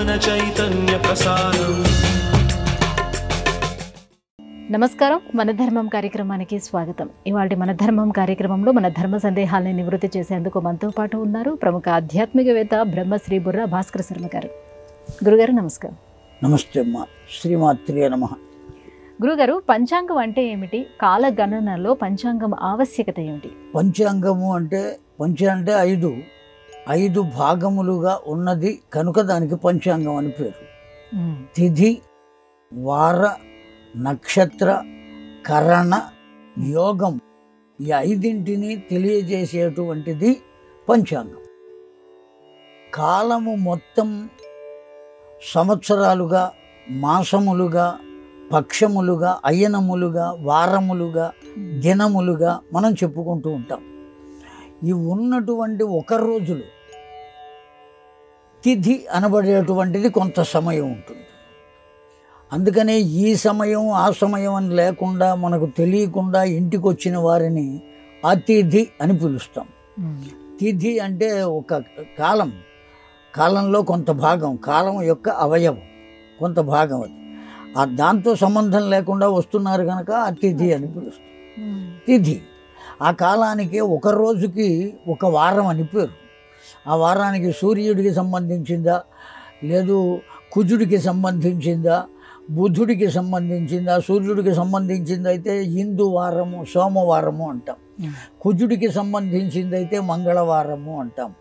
జ్ఞాన చైతన్య ప్రసారం. నమస్కారం, మన ధర్మం కార్యక్రమానికి స్వాగతం. ఇవాళ మన ధర్మం కార్యక్రమంలో మన ధర్మ సందేహాలని నివృత్తి చేసేందుకు మనతో పాటు ఉన్నారు ప్రముఖ ఆధ్యాత్మికవేత్త బ్రహ్మశ్రీ బుర్రా భాస్కర శర్మ గారు. గురుగారు నమస్కారం. నమస్తే అమ్మా. శ్రీమాత్రే నమః. గురుగారు, పంచాంగం అంటే ఏమిటి? కాలగణనలో పంచాంగం ఆవశ్యకత ఏమిటి? పంచాంగము అంటే అంటే ఐదు భాగములుగా ఉన్నది కనుక దానికి పంచాంగం అని పేరు. తిథి, వార, నక్షత్ర, కరణ, యోగం, ఈ ఐదింటిని తెలియజేసేటువంటిది పంచాంగం. కాలము మొత్తం సంవత్సరాలుగా, మాసములుగా, పక్షములుగా, అయనములుగా, వారములుగా, దినములుగా మనం చెప్పుకుంటూ ఉంటాం. ఈ ఉన్నటువంటి ఒక రోజులో తిథి అనబడేటువంటిది కొంత సమయం ఉంటుంది. అందుకనే ఈ సమయం ఆ సమయం అని లేకుండా మనకు తెలియకుండా ఇంటికి వచ్చిన వారిని అతిథి అని పిలుస్తాం. తిథి అంటే ఒక కాలంలో కొంత భాగం, కాలం యొక్క అవయవం కొంత భాగం. అది దాంతో సంబంధం లేకుండా వస్తున్నారు కనుక అతిథి అని పిలుస్తాం. తిథి ఆ కాలానికి ఒక రోజుకి ఒక వారం అని పేరు. ఆ వారానికి సూర్యుడికి సంబంధించిందా, లేదు కుజుడికి సంబంధించిందా, బుధుడికి సంబంధించిందా? సూర్యుడికి సంబంధించింది అయితే హిందూ వారము, సోమవారము అంటాం. కుజుడికి సంబంధించింది అయితే మంగళవారము అంటాం.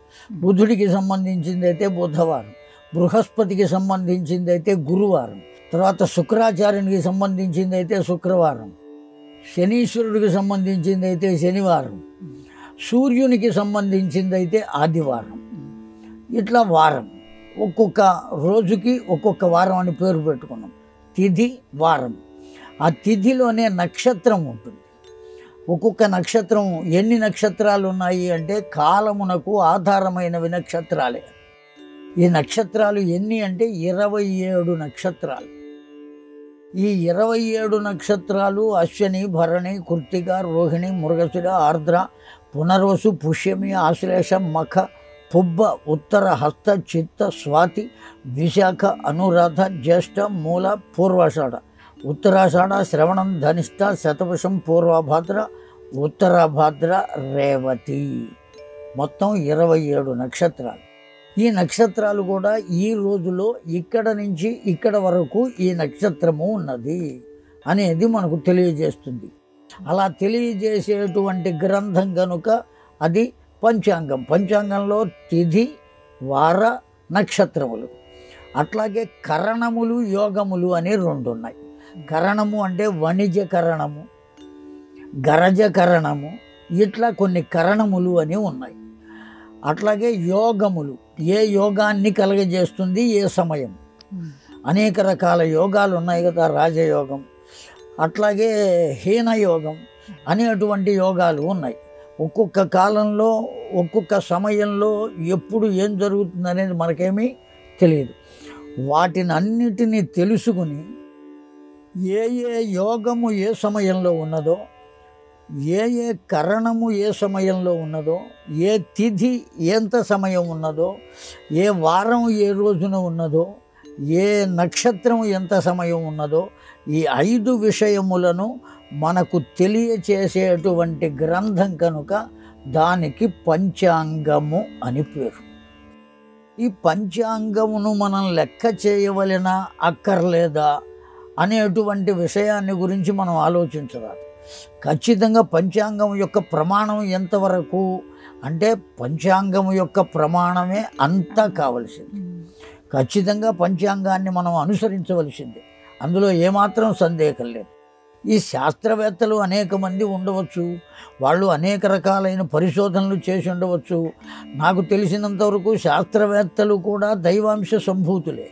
బుధుడికి సంబంధించింది అయితే బుధవారం. బృహస్పతికి సంబంధించింది అయితే గురువారం. తర్వాత శుక్రాచార్యునికి సంబంధించింది అయితే శుక్రవారం. శనీశ్వరుడికి సంబంధించింది అయితే శనివారం. సూర్యునికి సంబంధించింది అయితే ఆదివారం. ఇట్లా వారం, ఒక్కొక్క రోజుకి ఒక్కొక్క వారం అని పేరు పెట్టుకున్నాం. తిథి, వారం. ఆ తిథిలోనే నక్షత్రం ఉంటుంది. ఒక్కొక్క నక్షత్రం ఎన్ని నక్షత్రాలు ఉన్నాయి అంటే కాలమునకు ఆధారమైనవి నక్షత్రాలే. ఈ నక్షత్రాలు ఎన్ని అంటే 27 నక్షత్రాలు. ఈ 27 నక్షత్రాలు అశ్వని, భరణి, కృత్తిక, రోహిణి, మృగశిర, ఆర్ద్ర, పునర్వసు, పుష్యమి, ఆశ్లేష, మఖ, పుబ్బ, ఉత్తర, హస్త, చిత్త, స్వాతి, విశాఖ, అనురాధ, జ్యేష్ఠ, మూల, పూర్వాషాఢ, ఉత్తరాషాఢ, శ్రవణం, ధనిష్ట, శతభిషం, పూర్వభాద్ర, ఉత్తరాభాద్ర, రేవతి. మొత్తం 27 నక్షత్రాలు. ఈ నక్షత్రాలు కూడా ఈ రోజులో ఇక్కడ నుంచి ఇక్కడ వరకు ఈ నక్షత్రము ఉన్నది అనేది మనకు తెలియజేస్తుంది. అలా తెలియజేసేటువంటి గ్రంథం కనుక అది పంచాంగం. పంచాంగంలో తిథి, వార, నక్షత్రములు, అట్లాగే కరణములు, యోగములు అని 2 ఉన్నాయి. కరణము అంటే వణిజకరణము, గరజకరణము, ఇట్లా కొన్ని కరణములు అని ఉన్నాయి. అట్లాగే యోగములు, ఏ యోగాన్ని కలగజేస్తుంది, ఏ సమయం. అనేక రకాల యోగాలు ఉన్నాయి కదా, రాజయోగం, అట్లాగే హీనయోగం అనేటువంటి యోగాలు ఉన్నాయి. ఒక్కొక్క కాలంలో ఒక్కొక్క సమయంలో ఎప్పుడు ఏం జరుగుతుంది అనేది మనకేమీ తెలియదు. వాటిని అన్నిటినీ తెలుసుకుని ఏ యోగము ఏ సమయంలో ఉన్నదో, ఏ కరణము ఏ సమయంలో ఉన్నదో, ఏ తిథి ఎంత సమయం ఉన్నదో, ఏ వారం ఏ రోజున ఉన్నదో, ఏ నక్షత్రం ఎంత సమయం ఉన్నదో, ఈ 5 విషయములను మనకు తెలియచేసేటువంటి గ్రంథం కనుక దానికి పంచాంగము అని పేరు. ఈ పంచాంగమును మనం లెక్క చేయవలెనా అక్కర్లేదా అనేటువంటి విషయాన్ని గురించి మనం ఆలోచించరాదు. ఖచ్చితంగా పంచాంగం యొక్క ప్రమాణం ఎంతవరకు అంటే పంచాంగం యొక్క ప్రమాణమే అంతా కావలసింది. ఖచ్చితంగా పంచాంగాన్ని మనం అనుసరించవలసిందే, అందులో ఏమాత్రం సందేహం లేదు. ఈ శాస్త్రవేత్తలు అనేక మంది ఉండవచ్చు, వాళ్ళు అనేక రకాలైన పరిశోధనలు చేసి ఉండవచ్చు. నాకు తెలిసినంతవరకు శాస్త్రవేత్తలు కూడా దైవాంశ సంభూతులే.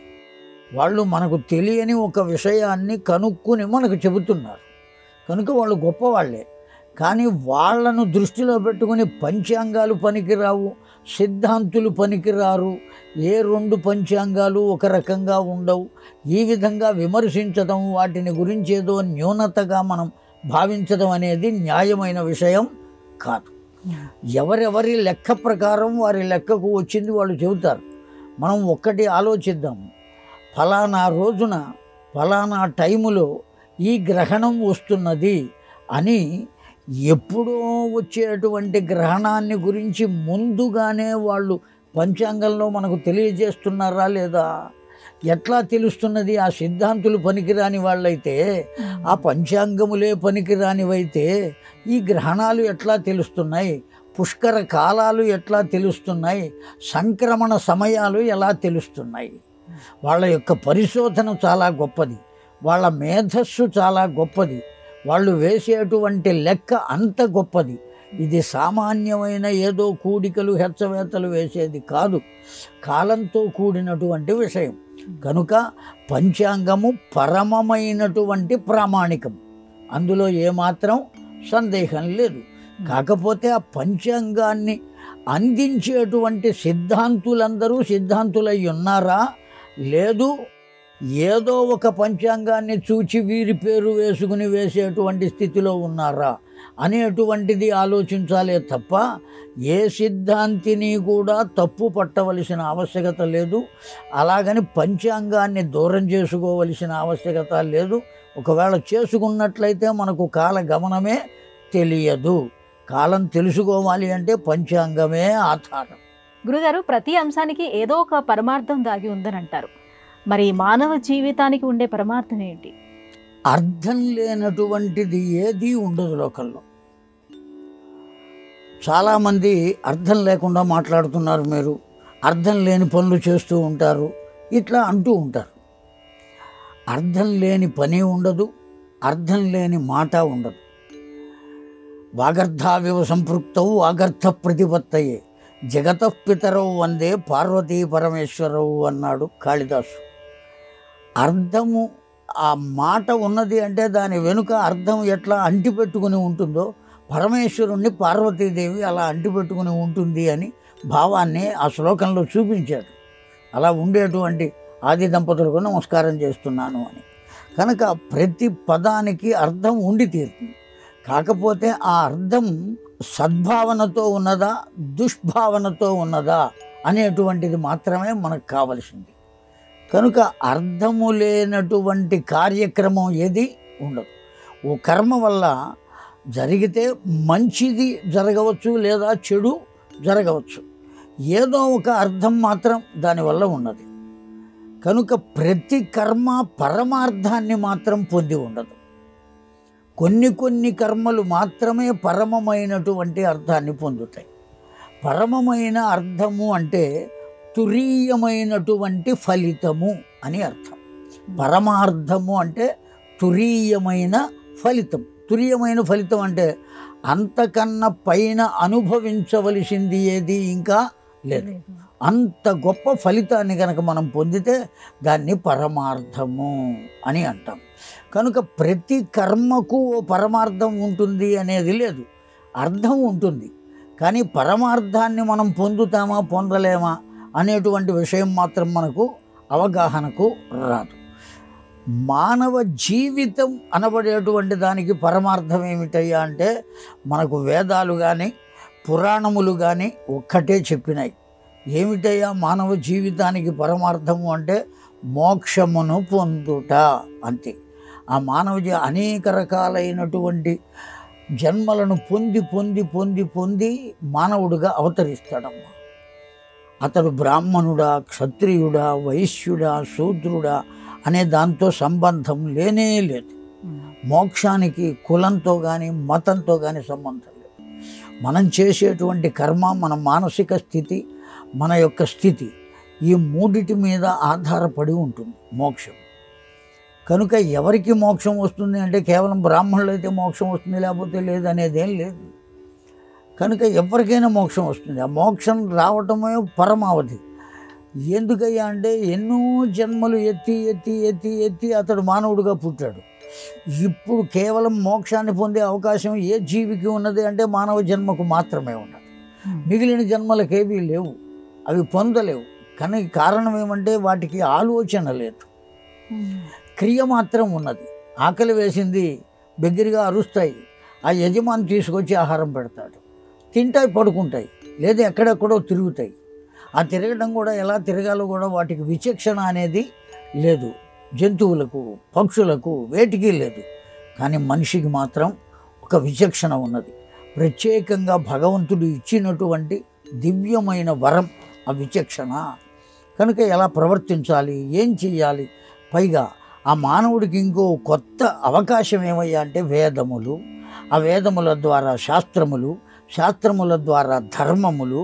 వాళ్ళు మనకు తెలియని ఒక విషయాన్ని కనుక్కుని మనకు చెబుతున్నారు కనుక వాళ్ళు గొప్పవాళ్లే. కానీ వాళ్లను దృష్టిలో పెట్టుకుని పంచాంగాలు పనికిరావు, సిద్ధాంతులు పనికిరారు, ఏ 2 పంచాంగాలు ఒక రకంగా ఉండవు, ఈ విధంగా విమర్శించడం, వాటిని గురించి ఏదో న్యూనతగా మనం భావించడం అనేది న్యాయమైన విషయం కాదు. ఎవరెవరి లెక్క ప్రకారం వారి లెక్కకు వచ్చింది వాళ్ళు చెబుతారు. మనం ఒక్కటి ఆలోచిద్దాం. ఫలానా రోజున ఫలానా టైములో ఈ గ్రహణం వస్తున్నది అని ఎప్పుడో వచ్చేటువంటి గ్రహణాన్ని గురించి ముందుగానే వాళ్ళు పంచాంగంలో మనకు తెలియజేస్తున్నారా లేదా? ఎట్లా తెలుస్తున్నది? ఆ సిద్ధాంతులు పనికిరాని వాళ్ళైతే, ఆ పంచాంగములే పనికిరానివైతే ఈ గ్రహణాలు ఎట్లా తెలుస్తున్నాయి? పుష్కర కాలాలు ఎట్లా తెలుస్తున్నాయి? సంక్రమణ సమయాలు ఎలా తెలుస్తున్నాయి? వాళ్ళ యొక్క పరిశోధన చాలా గొప్పది, వాళ్ళ మేధస్సు చాలా గొప్పది, వాళ్ళు వేసేటువంటి లెక్క అంత గొప్పది. ఇది సామాన్యమైన ఏదో కూడికలు హెచ్చవేతలు వేసేది కాదు, కాలంతో కూడినటువంటి విషయం. కనుక పంచాంగము పరమమైనటువంటి ప్రామాణికం, అందులో ఏమాత్రం సందేహం లేదు. కాకపోతే ఆ పంచాంగాన్ని అందించేటువంటి సిద్ధాంతులందరూ సిద్ధాంతులై ఉన్నారా? లేదు, ఏదో ఒక పంచాంగాన్ని చూచి వీరి పేరు వేసుకుని వేసేటువంటి స్థితిలో ఉన్నారా అనేటువంటిది ఆలోచించాలే తప్ప ఏ సిద్ధాంతిని కూడా తప్పు పట్టవలసిన ఆవశ్యకత లేదు. అలాగని పంచాంగాన్ని దూరం చేసుకోవలసిన ఆవశ్యకత లేదు. ఒకవేళ చేసుకున్నట్లయితే మనకు కాల గమనమే తెలియదు. కాలం తెలుసుకోవాలి అంటే పంచాంగమే ఆధారం. గురుగారు, ప్రతి అంశానికి ఏదో ఒక పరమార్థం దాగి ఉందని అంటారు. మరి మానవ జీవితానికి ఉండే పరమార్థం ఏంటి? అర్థం లేనటువంటిది ఏదీ ఉండదు లోకంలో. చాలామంది అర్థం లేకుండా మాట్లాడుతున్నారు, మీరు అర్థం లేని పనులు చేస్తూ ఉంటారు, ఇట్లా అంటూ ఉంటారు. అర్థం లేని పని ఉండదు, అర్థం లేని మాట ఉండదు. వాగర్థావివ సంపృక్తౌ వాగర్థ ప్రతిపత్తయే జగతః పితరౌ వందే పార్వతీ పరమేశ్వరవు అన్నాడు కాళిదాసు. అర్థము, ఆ మాట ఉన్నది అంటే దాని వెనుక అర్థం ఎట్లా అంటిపెట్టుకుని ఉంటుందో పరమేశ్వరుణ్ణి పార్వతీదేవి అలా అంటిపెట్టుకుని ఉంటుంది అని భావాన్ని ఆ శ్లోకంలో చూపించాడు. అలా ఉండేటువంటి ఆది దంపతులకు నమస్కారం చేస్తున్నాను అని. కనుక ప్రతి పదానికి అర్థం ఉండి తీరుతుంది. కాకపోతే ఆ అర్థం సద్భావనతో ఉన్నదా దుష్భావనతో ఉన్నదా అనేటువంటిది మాత్రమే మనకు కావలసింది. కనుక అర్థము లేనటువంటి కార్యక్రమం ఏది ఉండదు. ఓ కర్మ వల్ల జరిగితే మంచిది జరగవచ్చు లేదా చెడు జరగవచ్చు, ఏదో ఒక అర్థం మాత్రం దానివల్ల ఉన్నది. కనుక ప్రతి కర్మ పరమార్థాన్ని మాత్రం పొంది ఉండదు. కొన్ని కర్మలు మాత్రమే పరమమైనటువంటి అర్థాన్ని పొందుతాయి. పరమమైన అర్థము అంటే తురీయమైనటువంటి ఫలితము అని అర్థం. పరమార్థము అంటే తురీయమైన ఫలితం. తురీయమైన ఫలితం అంటే అంతకన్నా పైన అనుభవించవలసింది ఏది ఇంకా లేదు. అంత గొప్ప ఫలితాన్ని కనుక మనం పొందితే దాన్ని పరమార్థము అని అంటాం. కనుక ప్రతి కర్మకు ఓ పరమార్థం ఉంటుంది అనేది లేదు, అర్థం ఉంటుంది. కానీ పరమార్థాన్ని మనం పొందుతామా పొందలేమా అనేటువంటి విషయం మాత్రం మనకు అవగాహనకు రాదు. మానవ జీవితం అనబడేటువంటి దానికి పరమార్థం ఏమిటయ్యా అంటే మనకు వేదాలు కానీ పురాణములు కానీ ఒక్కటే చెప్పినాయి. ఏమిటయ్యా మానవ జీవితానికి పరమార్థము అంటే మోక్షమును పొందుట అంతే. ఆ మానవ అనేక రకాలైనటువంటి జన్మలను పొంది పొంది పొంది పొంది మానవుడిగా అవతరిస్తాడమ్మా. అతడు బ్రాహ్మణుడా, క్షత్రియుడా, వైశ్యుడా, శూద్రుడా అనే దాంతో సంబంధం లేనే లేదు. మోక్షానికి కులంతో కానీ మతంతో కానీ సంబంధం లేదు. మనం చేసేటువంటి కర్మ, మన మానసిక స్థితి, మన యొక్క స్థితి, ఈ మూడిటి మీద ఆధారపడి ఉంటుంది మోక్షం. కనుక ఎవరికి మోక్షం వస్తుంది అంటే కేవలం బ్రాహ్మణులు అయితే మోక్షం వస్తుంది, లేకపోతే లేదు అనేదేం లేదు. కనుక ఎవరికైనా మోక్షం వస్తుంది. ఆ మోక్షం రావటమే పరమావధి. ఎందుకయ్యా అంటే ఎన్నో జన్మలు ఎత్తి ఎత్తి ఎత్తి ఎత్తి అతడు మానవుడిగా పుట్టాడు. ఇప్పుడు కేవలం మోక్షాన్ని పొందే అవకాశం ఏ జీవికి ఉన్నది అంటే మానవ జన్మకు మాత్రమే ఉన్నది. మిగిలిన జన్మలకేవీ లేవు, అవి పొందలేవు. కానీ కారణం ఏమంటే వాటికి ఆలోచన లేదు, క్రియ మాత్రం ఉన్నది. ఆకలి వేసింది, దగ్గరగా అరుస్తాయి, ఆ యజమాని తీసుకొచ్చి ఆహారం పెడతాడు, తింటాయి, పడుకుంటాయి, లేదా ఎక్కడెక్కడో తిరుగుతాయి. ఆ తిరగడం కూడా ఎలా తిరగాలో కూడా వాటికి విచక్షణ అనేది లేదు. జంతువులకు, పక్షులకు, వేటికి లేదు. కానీ మనిషికి మాత్రం ఒక విచక్షణ ఉన్నది. ప్రత్యేకంగా భగవంతుడు ఇచ్చినటువంటి దివ్యమైన వరం ఆ విచక్షణ. కనుక ఎలా ప్రవర్తించాలి, ఏం చెయ్యాలి, పైగా ఆ మానవుడికి ఇంకో కొత్త అవకాశం ఏమయ్యా అంటే వేదములు. ఆ వేదముల ద్వారా శాస్త్రములు, శాస్త్రముల ద్వారా ధర్మములు,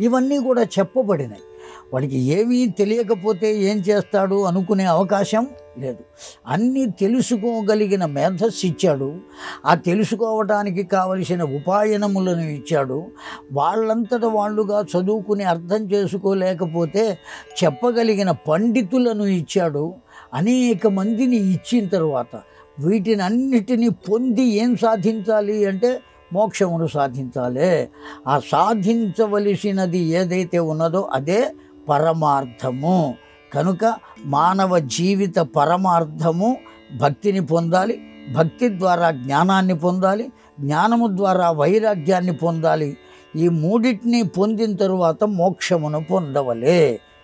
ఇవన్నీ కూడా చెప్పబడినాయి. వాడికి ఏమీ తెలియకపోతే ఏం చేస్తాడు అనుకునే అవకాశం లేదు. అన్నీ తెలుసుకోగలిగిన మేధస్సు ఇచ్చాడు. ఆ తెలుసుకోవడానికి కావలసిన ఉపాయనములను ఇచ్చాడు. వాళ్ళంతట వాళ్ళుగా చదువుకుని అర్థం చేసుకోలేకపోతే చెప్పగలిగిన పండితులను ఇచ్చాడు. అనేక మందిని ఇచ్చిన తర్వాత వీటిని అన్నిటినీ పొంది ఏం సాధించాలి అంటే మోక్షమును సాధించాలి. ఆ సాధించవలసినది ఏదైతే ఉన్నదో అదే పరమార్థము. కనుక మానవ జీవిత పరమార్థము భక్తిని పొందాలి, భక్తి ద్వారా జ్ఞానాన్ని పొందాలి, జ్ఞానము ద్వారా వైరాగ్యాన్ని పొందాలి. ఈ మూడింటిని పొందిన తరువాత మోక్షమును పొందవలే.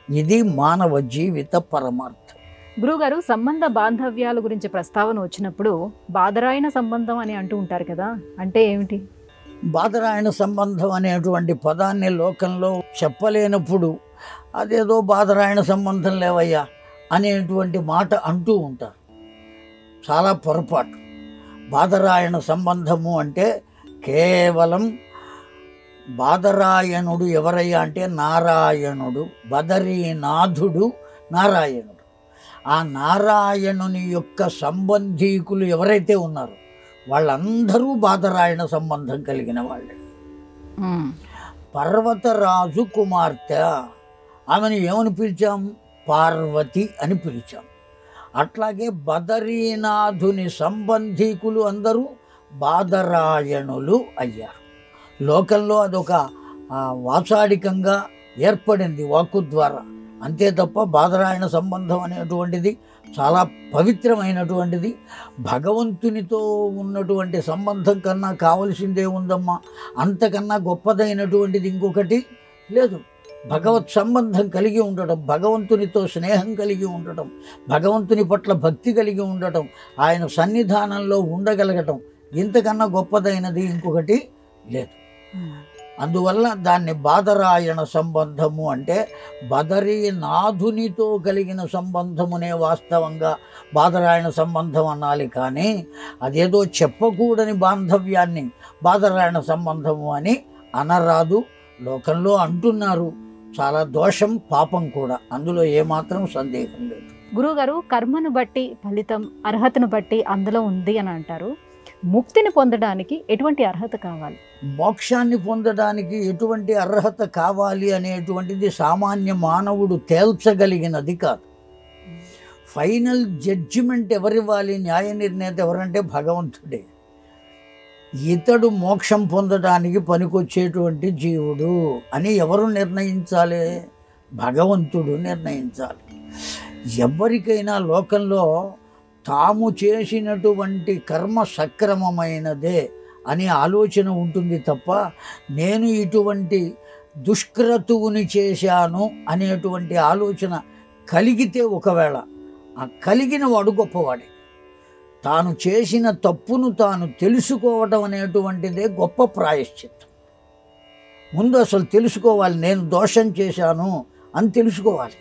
ఇది మానవ జీవిత పరమార్థం. గురుగారు, సంబంధ బాంధవ్యాల గురించి ప్రస్తావన వచ్చినప్పుడు బాదరాయణ సంబంధం అని అంటూ ఉంటారు కదా, అంటే ఏమిటి? బాదరాయణ సంబంధం అనేటువంటి పదాన్ని లోకంలో చెప్పలేనప్పుడు అదేదో బాదరాయణ సంబంధం లేవయ్యా అనేటువంటి మాట అంటూ ఉంటారు. చాలా పొరపాటు. బాదరాయణ సంబంధము అంటే కేవలం బాదరాయణుడు ఎవరయ్యా అంటే నారాయణుడు, బదరీనాథుడు నారాయణుడు. ఆ నారాయణుని యొక్క సంబంధీకులు ఎవరైతే ఉన్నారో వాళ్ళందరూ బాదరాయణ సంబంధం కలిగిన వాళ్ళే. పర్వతరాజు కుమార్తె, ఆమెను ఏమని పిలిచాం? పార్వతి అని పిలిచాం. అట్లాగే బదరీనాథుని సంబంధీకులు అందరూ బాదరాయణులు అయ్యారు. లోకంలో అదొక వాచాడికంగా ఏర్పడింది వాక్కు ద్వారా. అంతే తప్ప బాదరాయణ సంబంధం అనేటువంటిది చాలా పవిత్రమైనటువంటిది. భగవంతునితో ఉన్నటువంటి సంబంధం కన్నా కావలసిందే ఉందమ్మా, అంతకన్నా గొప్పదైనటువంటిది ఇంకొకటి లేదు. భగవత్ సంబంధం కలిగి ఉండటం, భగవంతునితో స్నేహం కలిగి ఉండటం, భగవంతుని పట్ల భక్తి కలిగి ఉండటం, ఆయన సన్నిధానంలో ఉండగలగటం, ఇంతకన్నా గొప్పదైనది ఇంకొకటి లేదు. అందువల్ల దాన్ని బాదరాయణ సంబంధము అంటే బదరీనాథునితో కలిగిన సంబంధమునే వాస్తవంగా బాదరాయణ సంబంధం అనాలి. కానీ అదేదో చెప్పకూడని బాంధవ్యాన్ని బాదరాయణ సంబంధము అని అనరాదు. లోకంలో అంటున్నారు. చాలా దోషం, పాపం కూడా. అందులో ఏమాత్రం సందేహం లేదు. గురువుగారు, కర్మను బట్టి ఫలితం, అర్హతను బట్టి అందులో ఉంది అని అంటారు. ముక్తిని పొందడానికి ఎటువంటి అర్హత కావాలి? మోక్షాన్ని పొందడానికి ఎటువంటి అర్హత కావాలి అనేటువంటిది సామాన్య మానవుడు తేల్చగలిగినది కాదు. ఫైనల్ జడ్జిమెంట్ ఎవరివ్వాలి? న్యాయ నిర్ణేత ఎవరంటే భగవంతుడే. ఇతడు మోక్షం పొందడానికి పనికొచ్చేటువంటి జీవుడు అని ఎవరు నిర్ణయించాలి? భగవంతుడు నిర్ణయించాలి. ఎవరికైనా లోకంలో తాము చేసినటువంటి కర్మ సక్రమమైనదే అనే ఆలోచన ఉంటుంది తప్ప నేను ఇటువంటి దుష్క్రతువుని చేశాను అనేటువంటి ఆలోచన కలిగితే ఒకవేళ ఆ కలిగిన వాడు గొప్పవాడే. తాను చేసిన తప్పును తాను తెలుసుకోవటం అనేటువంటిదే గొప్ప ప్రాయశ్చిత్తం. ముందు అసలు తెలుసుకోవాలి, నేను దోషం చేశాను అని తెలుసుకోవాలి.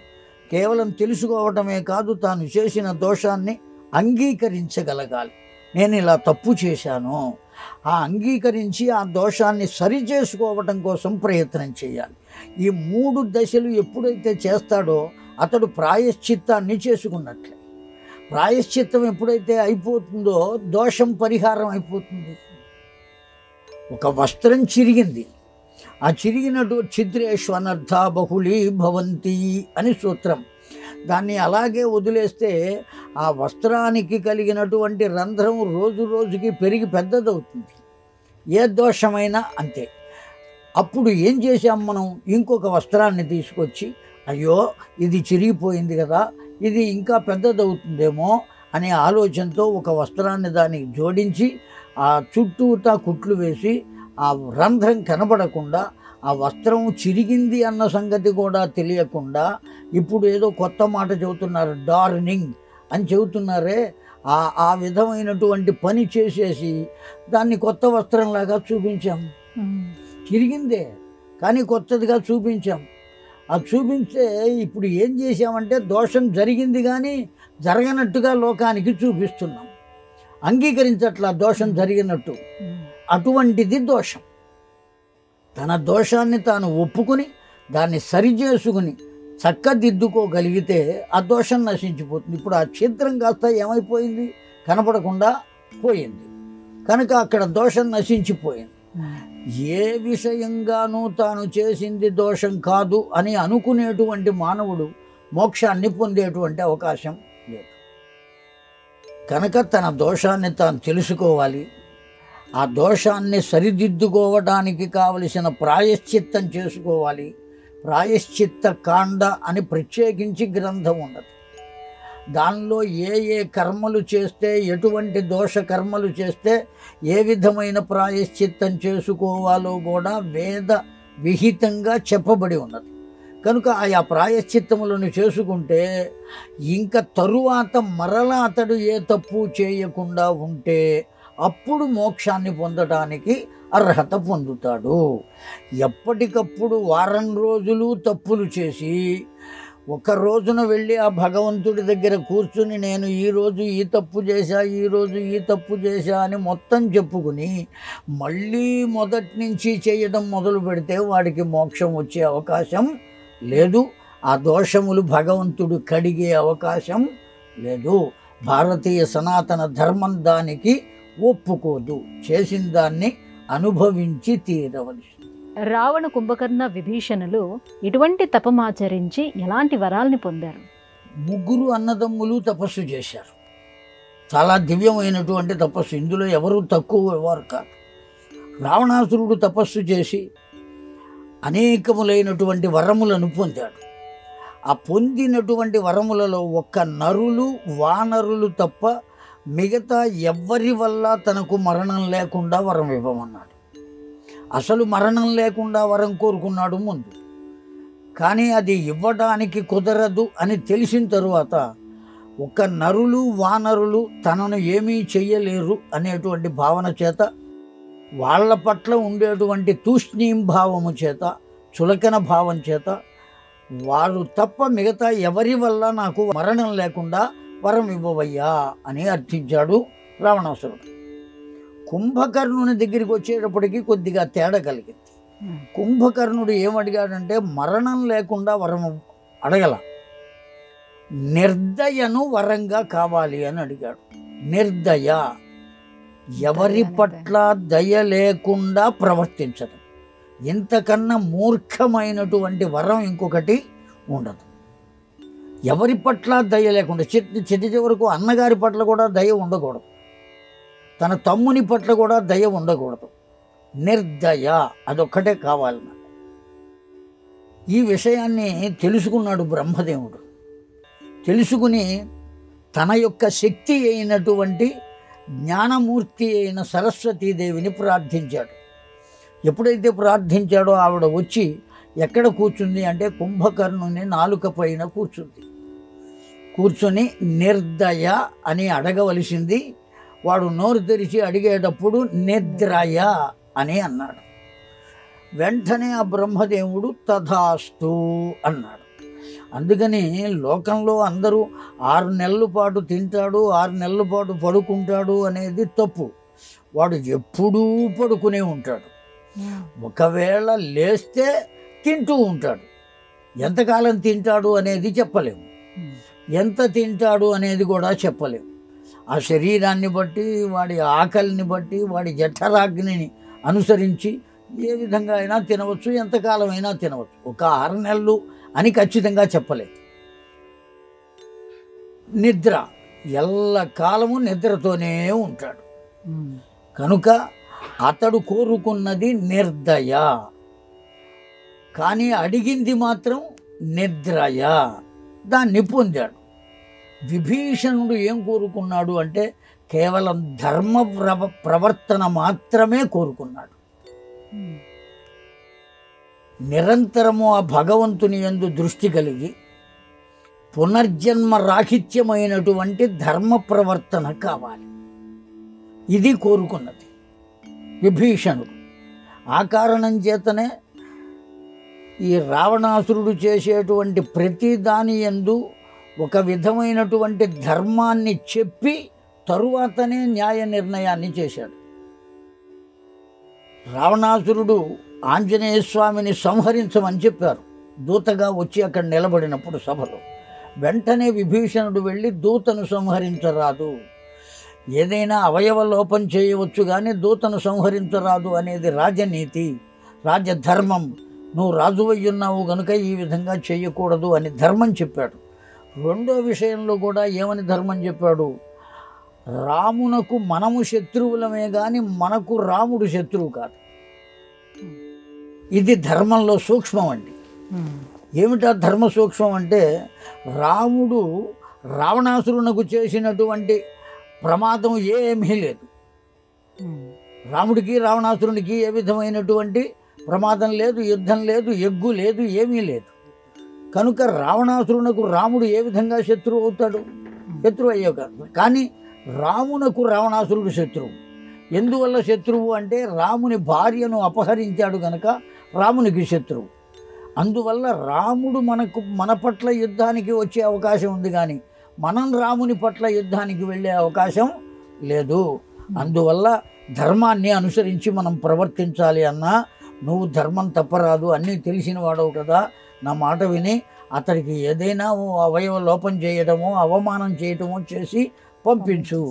కేవలం తెలుసుకోవటమే కాదు, తాను చేసిన దోషాన్ని అంగీకరించగలగాలి. నేను ఇలా తప్పు చేశాను, ఆ అంగీకరించి ఆ దోషాన్ని సరిచేసుకోవటం కోసం ప్రయత్నం చేయాలి. ఈ 3 దశలు ఎప్పుడైతే చేస్తాడో అతడు ప్రాయశ్చిత్తాన్ని చేసుకున్నట్లే. ప్రాయశ్చిత్తం ఎప్పుడైతే అయిపోతుందో దోషం పరిహారం అయిపోతుంది. ఒక వస్త్రం చిరిగింది, ఆ చిరిగినట్టు ఛిద్రేష్వనర్థ బహుళీ భవంతి అని సూత్రం. దాన్ని అలాగే వదిలేస్తే ఆ వస్త్రానికి కలిగినటువంటి రంధ్రం రోజు రోజుకి పెరిగి పెద్దదవుతుంది. ఏ దోషమైనా అంతే. అప్పుడు ఏం చేశాం మనం? ఇంకొక వస్త్రాన్ని తీసుకొచ్చి, అయ్యో ఇది చిరిగిపోయింది కదా, ఇది ఇంకా పెద్దదవుతుందేమో అనే ఆలోచనతో ఒక వస్త్రాన్ని దానికి జోడించి ఆ చుట్టూతా కుట్లు వేసి ఆ రంధ్రం కనబడకుండా ఆ వస్త్రం చిరిగింది అన్న సంగతి కూడా తెలియకుండా ఇప్పుడు ఏదో కొత్త మాట చెబుతున్నారు, డార్నింగ్ అని చెబుతున్నారే. ఆ విధమైనటువంటి పని చేసేసి దాన్ని కొత్త వస్త్రంలాగా చూపించాం. చిరిగిందే కానీ కొత్తదిగా చూపించాం. అది చూపించే ఇప్పుడు ఏం చేసామంటే దోషం జరిగింది కానీ జరగనట్టుగా లోకానికి చూపిస్తున్నాం. అంగీకరించట్లా దోషం జరిగినట్టు. అటువంటిది దోషం. తన దోషాన్ని తాను ఒప్పుకుని దాన్ని సరిచేసుకుని చక్కదిద్దుకోగలిగితే ఆ దోషం నశించిపోతుంది. ఇప్పుడు ఆ ఛిద్రం కాస్త ఏమైపోయింది, కనపడకుండా పోయింది. కనుక అక్కడ దోషం నశించిపోయింది. ఏ విషయంగానూ తాను చేసింది దోషం కాదు అని అనుకునేటువంటి మానవుడు మోక్షాన్ని పొందేటువంటి అవకాశం లేదు. కనుక తన దోషాన్ని తాను తెలుసుకోవాలి. ఆ దోషాన్ని సరిదిద్దుకోవడానికి కావలసిన ప్రాయశ్చిత్తం చేసుకోవాలి. ప్రాయశ్చిత్త కాండ అని ప్రత్యేకించి గ్రంథం ఉన్నది. దానిలో ఏ కర్మలు చేస్తే, ఎటువంటి దోష కర్మలు చేస్తే ఏ విధమైన ప్రాయశ్చిత్తం చేసుకోవాలో కూడా వేద విహితంగా చెప్పబడి ఉన్నది. కనుక ఆయా ప్రాయశ్చిత్తములను చేసుకుంటే ఇంకా తరువాత మరలా అతడు ఏ తప్పు చేయకుండా ఉంటే అప్పుడు మోక్షాన్ని పొందడానికి అర్హత పొందుతాడు. ఎప్పటికప్పుడు వారం రోజులు తప్పులు చేసి ఒక రోజున వెళ్ళి ఆ భగవంతుడి దగ్గర కూర్చుని నేను ఈరోజు ఈ తప్పు చేశా, ఈరోజు ఈ తప్పు చేశా అని మొత్తం చెప్పుకుని మళ్ళీ మొదటి నుంచి చేయడం మొదలు పెడితే వాడికి మోక్షం వచ్చే అవకాశం లేదు. ఆ దోషములు భగవంతుడు కడిగే అవకాశం లేదు. భారతీయ సనాతన ధర్మం దానికి ఒప్పుకోదు. చేసిన దాన్ని అనుభవించి తీరవలసింది. రావణ, కుంభకర్ణ, విభీషణులు ఇటువంటి తపమాచరించి ఎలాంటి వరాల్ని పొందారు? ముగ్గురు అన్నదమ్ములు తపస్సు చేశారు. చాలా దివ్యమైనటువంటి తపస్సు. ఇందులో ఎవరు తక్కువ వారు కాదు. రావణాసురుడు తపస్సు చేసి అనేకములైనటువంటి వరములను పొందాడు. ఆ పొందినటువంటి వరములలో ఒక్క నరులు, వానరులు తప్ప మిగతా ఎవ్వరి వల్ల తనకు మరణం లేకుండా వరం ఇవ్వమన్నాడు. అసలు మరణం లేకుండా వరం కోరుకున్నాడు ముందు. కానీ అది ఇవ్వడానికి కుదరదు అని తెలిసిన తరువాత ఒక్క నరులు, వానరులు తనను ఏమీ చెయ్యలేరు అనేటువంటి భావన చేత, వాళ్ళ పట్ల ఉండేటువంటి తూష్ణీం భావము చేత, చులకన భావం చేత వారు తప్ప మిగతా ఎవరి వల్ల నాకు మరణం లేకుండా వరం ఇవ్వవయ్యా అని అర్థించాడు రావణాసురుడు. కుంభకర్ణుని దగ్గరికి వచ్చేటప్పటికి కొద్దిగా తేడా కలిగింది. కుంభకర్ణుడు ఏమడిగాడంటే మరణం లేకుండా వరం అడగల, నిర్దయను వరంగా కావాలి అని అడిగాడు. నిర్దయ, ఎవరి పట్ల దయ లేకుండా ప్రవర్తించడం. ఇంతకన్నా మూర్ఖమైనటువంటి వరం ఇంకొకటి ఉండదు. ఎవరి పట్ల దయ లేకుండా, చిట్టి చివరకు అన్నగారి పట్ల కూడా దయ ఉండకూడదు, తన తమ్ముని పట్ల కూడా దయ ఉండకూడదు. నిర్దయ అదొక్కటే కావాలన్నమాట. ఈ విషయాన్ని తెలుసుకున్నాడు బ్రహ్మదేవుడు. తెలుసుకుని తన యొక్క శక్తి అయినటువంటి జ్ఞానమూర్తి అయిన సరస్వతీదేవిని ప్రార్థించాడు. ఎప్పుడైతే ప్రార్థించాడో ఆవిడ వచ్చి ఎక్కడ కూర్చుంది అంటే కుంభకర్ణుని నాలుక పైన కూర్చుంది. కూర్చొని నిర్దయ అని అడగవలసింది. వాడు నోరు తెరిచి అడిగేటప్పుడు నిద్రయ అని అన్నాడు. వెంటనే ఆ బ్రహ్మదేవుడు తథాస్తు అన్నాడు. అందుకని లోకంలో అందరూ 6 నెలల పాటు తింటాడు, 6 నెలల పాటు పడుకుంటాడు అనేది తప్పు. వాడు ఎప్పుడూ పడుకునే ఉంటాడు. ఒకవేళ లేస్తే తింటూ ఉంటాడు. ఎంతకాలం తింటాడు అనేది చెప్పలేము, ఎంత తింటాడు అనేది కూడా చెప్పలేము. ఆ శరీరాన్ని బట్టి, వాడి ఆకలిని బట్టి, వాడి జఠరాగ్నిని అనుసరించి ఏ విధంగా అయినా తినవచ్చు, ఎంతకాలం అయినా తినవచ్చు. ఒక 6 నెలలు అని ఖచ్చితంగా చెప్పలేదు. నిద్ర, ఎల్లకాలము నిద్రతోనే ఉంటాడు. కనుక అతడు కోరుకున్నది నిర్దయ, కానీ అడిగింది మాత్రం నిద్రయ. దాన్ని పొందాడు. విభీషణుడు ఏం కోరుకున్నాడు అంటే కేవలం ధర్మ ప్రవర్తన మాత్రమే కోరుకున్నాడు. నిరంతరము ఆ భగవంతుని యందు దృష్టి కలిగి పునర్జన్మ రాహిత్యమైనటువంటి ధర్మ ప్రవర్తన కావాలి. ఇది కోరుకున్నది విభీషణుడు. ఆ కారణం చేతనే ఈ రావణాసురుడు చేసేటువంటి ప్రతి దాని యందు ఒక విధమైనటువంటి ధర్మాన్ని చెప్పి తరువాతనే న్యాయ నిర్ణయాన్ని చేశాడు. రావణాసురుడు ఆంజనేయ స్వామిని సంహరించమని చెప్పారు. దూతగా వచ్చి అక్కడ నిలబడినప్పుడు సభలో వెంటనే విభీషణుడు వెళ్ళి దూతను సంహరించరాదు, ఏదైనా అవయవ లోపం చేయవచ్చు కానీ దూతను సంహరించరాదు అనేది రాజనీతి, రాజధర్మం. నువ్వు రాజువయ్యున్నావు గనుక ఈ విధంగా చేయకూడదు అని ధర్మం చెప్పాడు. రెండో విషయంలో కూడా ఏమని ధర్మం చెప్పాడు? రామునకు మనము శత్రువులమే కానీ మనకు రాముడు శత్రువు కాదు. ఇది ధర్మంలో సూక్ష్మం అండి. ఏమిటా ధర్మ సూక్ష్మం అంటే, రాముడు రావణాసురునకు చేసినటువంటి ప్రమాదం ఏమీ లేదు. రాముడికి రావణాసురునికి ఏ విధమైనటువంటి ప్రమాదం లేదు, యుద్ధం లేదు, ఎగ్గు లేదు, ఏమీ లేదు. కనుక రావణాసురునకు రాముడు ఏ విధంగా శత్రువు అవుతాడు? శత్రువు అయ్యే కాదు. కానీ రామునకు రావణాసురుడు శత్రువు. ఎందువల్ల శత్రువు అంటే రాముని భార్యను అపహరించాడు కనుక రామునికి శత్రువు. అందువల్ల రాముడు మన పట్ల యుద్ధానికి వచ్చే అవకాశం ఉంది కానీ మనం రాముని పట్ల యుద్ధానికి వెళ్ళే అవకాశం లేదు. అందువల్ల ధర్మాన్ని అనుసరించి మనం ప్రవర్తించాలి అన్నా నువ్వు ధర్మం తప్పరాదు, అన్నీ తెలిసిన వాడవు కదా, నా మాట విని అతడికి ఏదైనా అవయవ లోపం చేయడమో అవమానం చేయటమో చేసి పంపించు.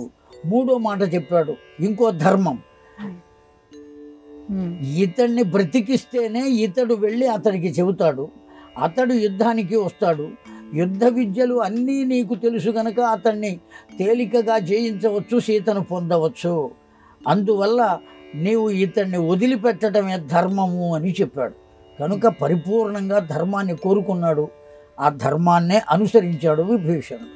మూడో మాట చెప్పాడు, ఇంకో ధర్మం. ఇతడిని బ్రతికిస్తేనే ఇతడు వెళ్ళి అతడికి చెబుతాడు, అతడు యుద్ధానికి వస్తాడు. యుద్ధ విద్యలు అన్నీ నీకు తెలుసు కనుక అతన్ని తేలికగా జయించవచ్చు, సీతను పొందవచ్చు. అందువల్ల నీవు ఇతన్ని వదిలిపెట్టడమే ధర్మము అని చెప్పాడు. కనుక పరిపూర్ణంగా ధర్మాన్ని కోరుకున్నాడు, ఆ ధర్మాన్నే అనుసరించాడు విభీషణుడు.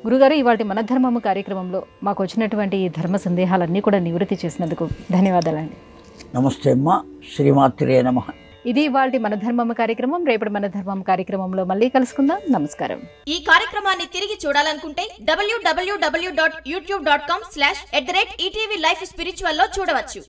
గురుగారు, ఇవాటి మన ధర్మము కార్యక్రమంలో మాకు వచ్చినటువంటి ఈ ధర్మ సందేహాలన్నీ కూడా నివృత్తి చేసినందుకు ధన్యవాదాలండి. నమస్తే అమ్మ. శ్రీమాత్రే నమః. ఇది ఇవాల్టి మన ధర్మము కార్యక్రమం. రేపటి మన ధర్మం కార్యక్రమంలో మళ్ళీ కలుసుకుందాం. నమస్కారం. ఈ కార్యక్రమాన్ని తిరిగి చూడాలనుకుంటే www.youtube.com/ETV Life Spiritual లో చూడవచ్చు.